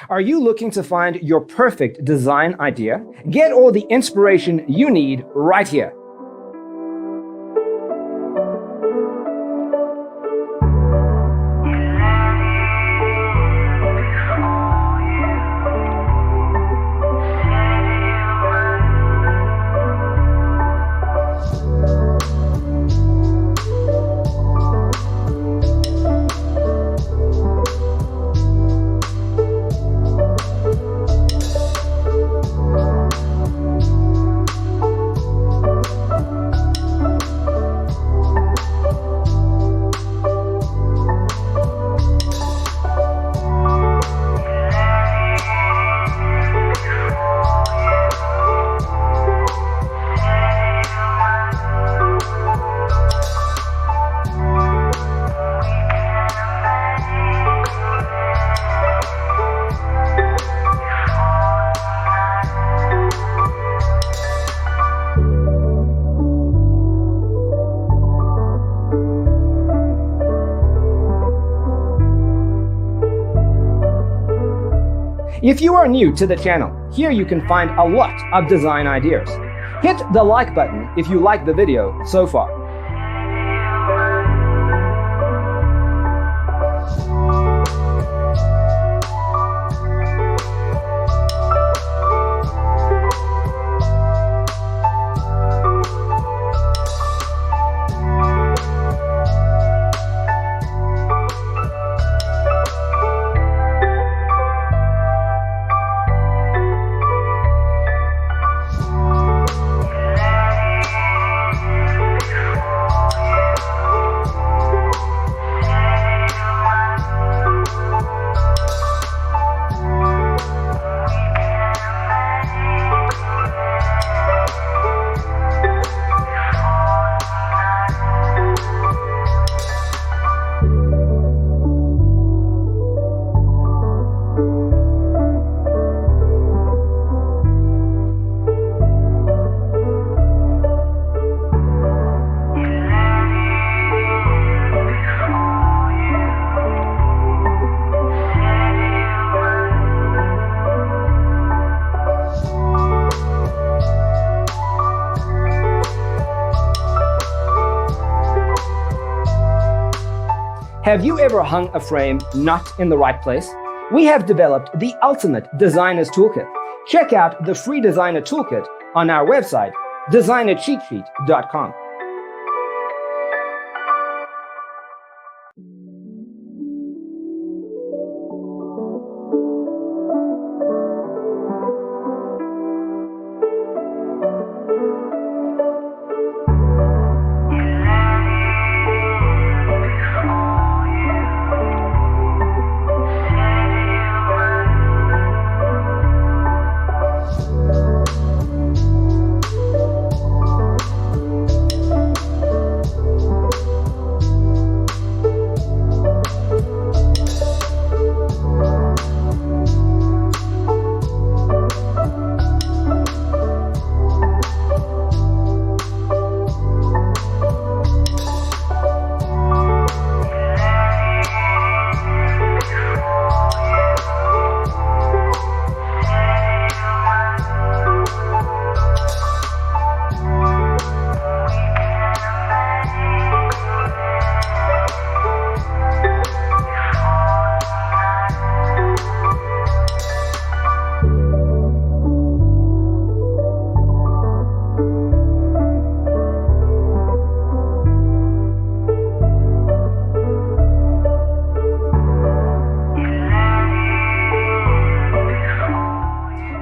Are you looking to find your perfect design idea? Get all the inspiration you need right here. If you are new to the channel, here you can find a lot of design ideas. Hit the like button if you like the video so far. Have you ever hung a frame not in the right place? We have developed the ultimate designer's toolkit. Check out the free designer toolkit on our website, designercheatsheet.com.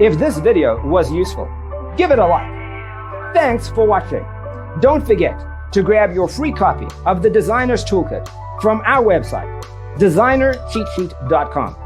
If this video was useful, give it a like. Thanks for watching. Don't forget to grab your free copy of the Designer's Toolkit from our website, designercheatsheet.com.